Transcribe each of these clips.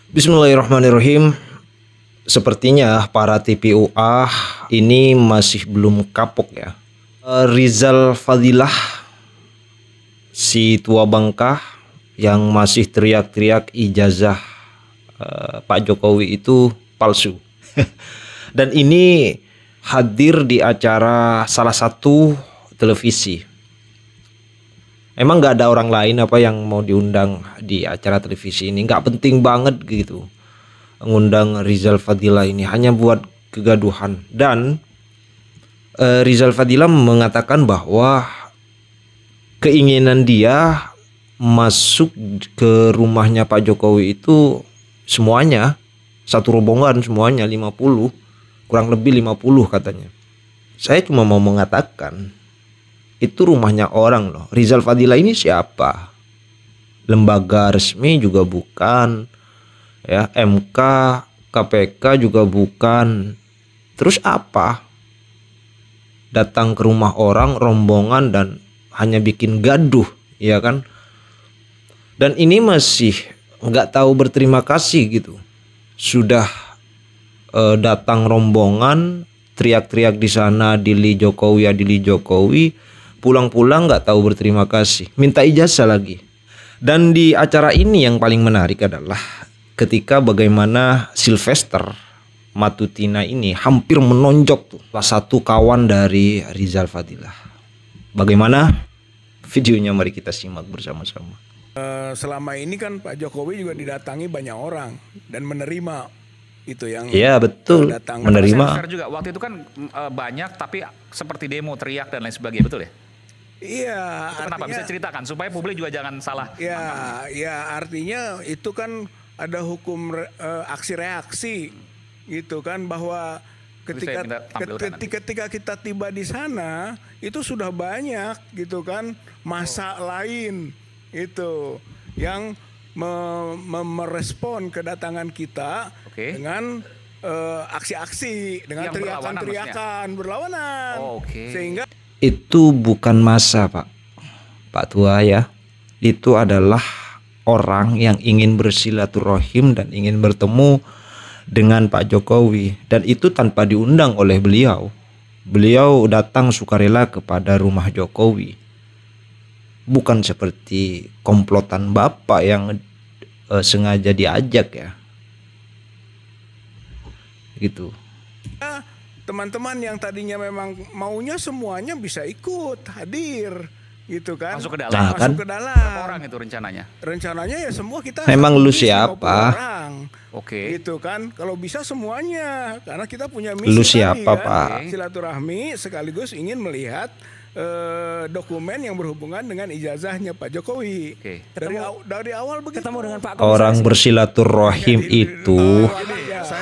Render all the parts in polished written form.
Bismillahirrahmanirrahim. Sepertinya para TPUA ini masih belum kapok ya. Rizal Fadilah, si tua Bangka yang masih teriak-teriak ijazah Pak Jokowi itu palsu. Dan ini hadir di acara salah satu televisi. Emang nggak ada orang lain apa yang mau diundang di acara televisi ini? Nggak penting banget gitu ngundang Rizal Fadilah ini, hanya buat kegaduhan. Dan Rizal Fadilah mengatakan bahwa keinginan dia masuk ke rumahnya Pak Jokowi itu semuanya, satu rombongan semuanya 50, kurang lebih 50 katanya. Saya cuma mau mengatakan itu rumahnya orang loh. Rizal Fadilah ini siapa? Lembaga resmi juga bukan, ya, MK, KPK juga bukan. Terus apa? Datang ke rumah orang rombongan dan hanya bikin gaduh, ya kan? Dan ini masih nggak tahu berterima kasih gitu. Sudah datang rombongan, teriak-teriak di sana, Adili Jokowi, pulang-pulang nggak tahu berterima kasih, minta ijazah lagi. Dan di acara ini yang paling menarik adalah ketika bagaimana Sylvester Matutina ini hampir menonjok tuh salah satu kawan dari Rizal Fadilah. Bagaimana videonya, mari kita simak bersama-sama. Selama ini kan Pak Jokowi juga didatangi banyak orang dan menerima itu yang iya betul, menerima. Juga waktu itu kan banyak tapi seperti demo, teriak dan lain sebagainya, betul ya? Iya. Itu kenapa? Bisa ceritakan supaya publik juga jangan salah. Ya artinya itu kan ada hukum aksi reaksi gitu kan, bahwa ketika kita tiba di sana itu sudah banyak gitu kan massa lain itu yang merespon kedatangan kita dengan aksi-aksi, dengan teriakan-teriakan berlawanan. Sehingga itu bukan massa, Pak Tua ya. Itu adalah orang yang ingin bersilaturahim dan ingin bertemu dengan Pak Jokowi, dan itu tanpa diundang oleh beliau. Beliau datang sukarela kepada rumah Jokowi. Bukan seperti komplotan Bapak yang sengaja diajak ya. Gitu. Teman-teman yang tadinya memang maunya semuanya bisa ikut hadir gitu kan, masuk ke dalam. Nah, kan? Masuk ke dalam. Berapa orang itu rencananya? Rencananya ya semua kita. Memang lu siapa? Orang. Gitu kan, kalau bisa semuanya, karena kita punya misi. Lu siapa, kan? Pak? Silaturahmi sekaligus ingin melihat dokumen yang berhubungan dengan ijazahnya Pak Jokowi. Dari awal begitu. Ketemu dengan Pak Komisaris. Orang bersilaturahim itu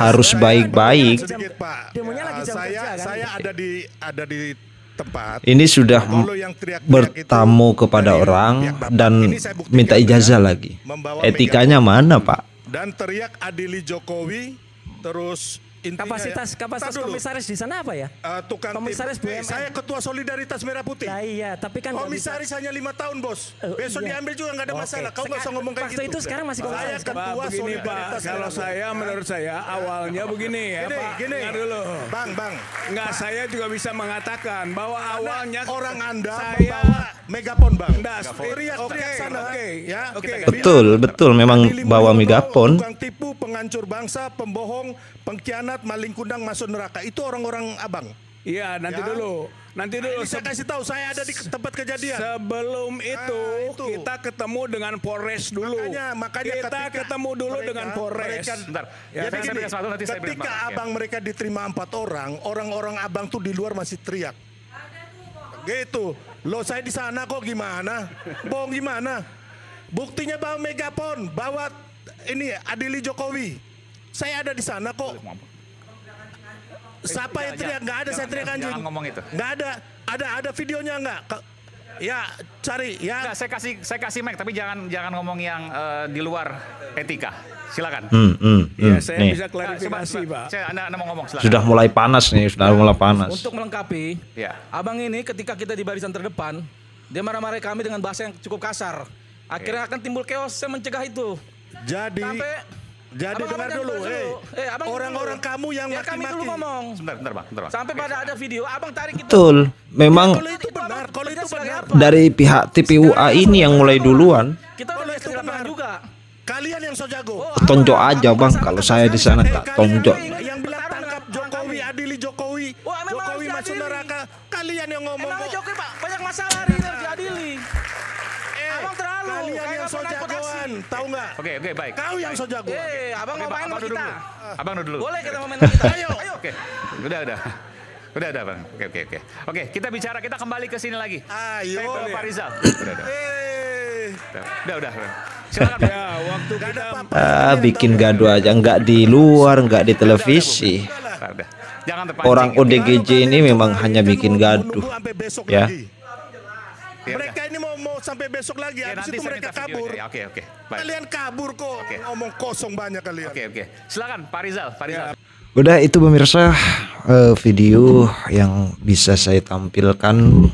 harus baik-baik. Saya ada di tempat. Ini sudah bertamu kepada orang dan minta ijazah lagi. Etikanya mana, Pak? Dan teriak Adili Jokowi, terus kapasitas komisaris di sana apa ya? Tukang komisaris BUMN. Saya ketua Solidaritas Merah Putih. Nah, iya, tapi kan komisaris hanya 5 tahun, Bos. Besok diambil juga nggak ada masalah. Kau nggak usah ngomong kayak gitu. Itu sekarang masih komisaris. Saya ketua Solidaritas. Kalau saya, menurut saya awalnya begini ya, Pak. Gini. Dulu. Bang. Nggak, saya juga bisa mengatakan bahwa awalnya orang Anda saya membawa megapon, Bang. Teriak-teriak sana. Betul, memang bawa megapon. Tukang tipu, penghancur bangsa, pembohong, pengkhianat, maling kundang, masuk neraka. Itu orang-orang abang. Iya, nanti dulu. Saya kasih tahu, saya ada di tempat kejadian. Sebelum itu kita ketemu dengan Polres dulu. Makanya kita ketemu dulu dengan Polres. Bentar. Jadi gini, ketika abang mereka diterima 4 orang, orang-orang abang tuh di luar masih teriak. Gitu. Loh, saya di sana kok gimana? Bohong gimana? Buktinya bawa megapon, bawa ini Adili Jokowi. Saya ada di sana kok. Siapa yang teriak? Nggak ada, saya teriak anjing. Jangan ngomong itu. Nggak ada. Ada videonya nggak? Ya, cari ya. Nggak, saya kasih mic, tapi jangan ngomong yang di luar etika. Silakan. Ya, saya bisa klarifikasi, Pak. Anda mau ngomong, silakan. Sudah mulai panas nih, Untuk melengkapi, abang ini ketika kita di barisan terdepan, dia marah-marah kami dengan bahasa yang cukup kasar. Akhirnya akan timbul chaos, saya mencegah itu. Jadi sampai Jadi dengar dulu, orang-orang kamu yang ya kami dulu maki-maki. ngomong. Sebentar bang. Sampai pada ada video, abang tarik itu. Betul, memang Kalau itu benar, kalau itu benar. dari pihak TPUA ini yang mulai duluan. Kita udah biasa di lapangan juga. Kalian yang so jago. Tonjok aja bang, kalau saya di sana tak tonjok. Yang bilang tangkap Jokowi, adili Jokowi. Wah, memang Jokowi harus masuk diadili. neraka. Kalian yang ngomong Emangnya kok. Jokowi Pak banyak masalah hari ini harus diadili. Abang terlalu. Kalian kayak yang so naik jagoan, bagasi. tahu nggak? Oke, baik. Kau yang so jagoan. Abang mau main sama dulu. kita. Abang dulu. Boleh kita mau main sama kita. Ayo. Oke, udah bang. Oke, kita bicara, kita kembali ke sini lagi. Ayo. Saya ke Pak Rizal. Udah. Silakan. Ya, waktu kita Bikin gaduh aja, nggak di luar, nggak di televisi. Udah. Jangan terpancing. Orang ODGJ ini memang hanya bikin gaduh, Nunggu sampai besok ya. lagi. Mereka ini mau sampai besok lagi. Ya, Habis nanti itu saya mereka minta kabur. videonya. Oke. Baik. Kalian kabur kok. Ngomong kosong banyak kalian. Oke. Silakan Pak Rizal. Udah, itu pemirsa video yang bisa saya tampilkan.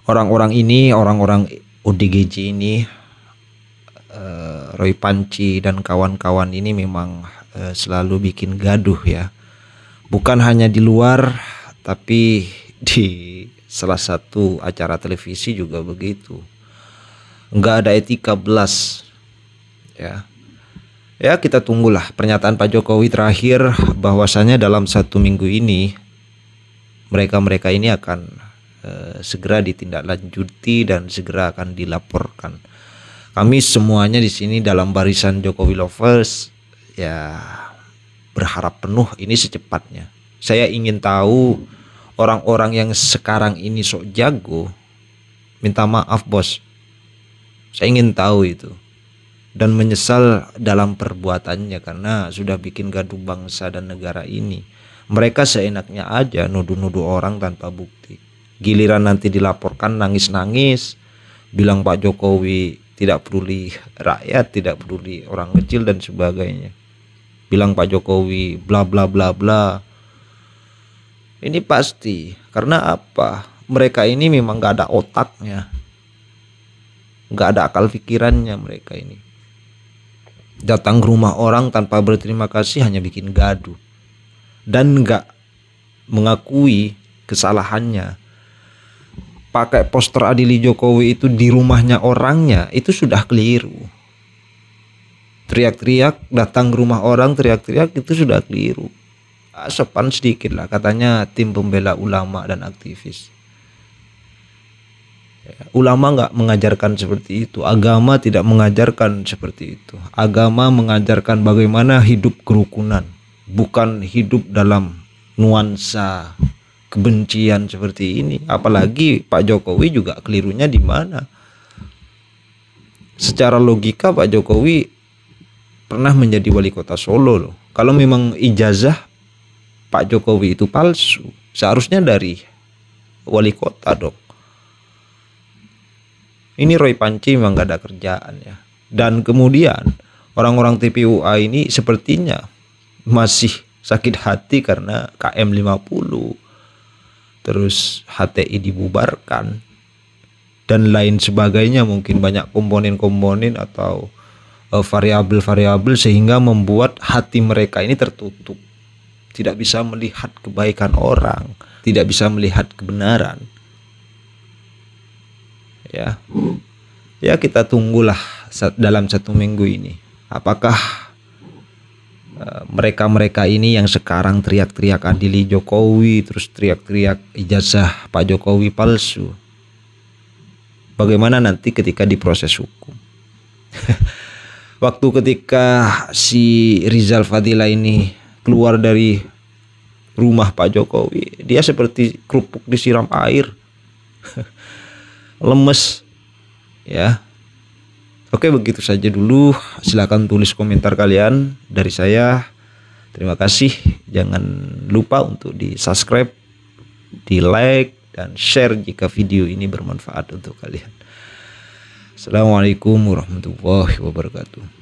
Orang-orang ini, orang-orang ODGJ ini, Roy Panci dan kawan-kawan ini memang selalu bikin gaduh ya. Bukan hanya di luar, tapi di salah satu acara televisi juga begitu. Enggak ada etika belas ya. Ya, kita tunggulah pernyataan Pak Jokowi terakhir bahwasanya dalam 1 minggu ini mereka ini akan segera ditindaklanjuti dan segera akan dilaporkan. Kami semuanya di sini dalam barisan Jokowi Lovers ya berharap penuh ini secepatnya. Saya ingin tahu orang-orang yang sekarang ini sok jago, minta maaf bos. Saya ingin tahu itu. Dan menyesal dalam perbuatannya karena sudah bikin gaduh bangsa dan negara ini. Mereka seenaknya aja nuduh-nuduh orang tanpa bukti. Giliran nanti dilaporkan nangis-nangis, bilang Pak Jokowi tidak peduli rakyat, tidak peduli orang kecil dan sebagainya. Bilang Pak Jokowi bla bla bla bla. Ini pasti karena apa? Mereka ini memang gak ada otaknya, gak ada akal pikirannya mereka ini. Datang ke rumah orang tanpa berterima kasih hanya bikin gaduh dan gak mengakui kesalahannya. Pakai poster adili Jokowi itu di rumahnya orangnya, itu sudah keliru. Teriak-teriak datang ke rumah orang, teriak-teriak itu sudah keliru. Sopan sedikit lah, katanya tim pembela ulama dan aktivis. Ulama nggak mengajarkan seperti itu, agama tidak mengajarkan seperti itu. Agama mengajarkan bagaimana hidup kerukunan, bukan hidup dalam nuansa kebencian seperti ini. Apalagi Pak Jokowi juga kelirunya di mana? Secara logika Pak Jokowi pernah menjadi wali kota Solo loh. Kalau memang ijazah Pak Jokowi itu palsu, seharusnya dari wali kota dong. Ini Roy Panci memang gak ada kerjaan ya. Dan kemudian orang-orang TPUA ini sepertinya masih sakit hati karena KM 50, terus HTI dibubarkan dan lain sebagainya. Mungkin banyak komponen-komponen atau variabel-variabel sehingga membuat hati mereka ini tertutup, tidak bisa melihat kebaikan orang, tidak bisa melihat kebenaran. Ya kita tunggulah dalam 1 minggu ini apakah mereka-mereka ini yang sekarang teriak-teriak adili Jokowi, terus teriak-teriak ijazah Pak Jokowi palsu, bagaimana nanti ketika diproses hukum. Waktu ketika si Rizal Fadila ini keluar dari rumah Pak Jokowi, dia seperti kerupuk disiram air. Lemes ya. Oke, begitu saja dulu. Silakan tulis komentar kalian. Dari saya terima kasih. Jangan lupa untuk di subscribe, di like dan share jika video ini bermanfaat untuk kalian. Assalamualaikum warahmatullahi wabarakatuh.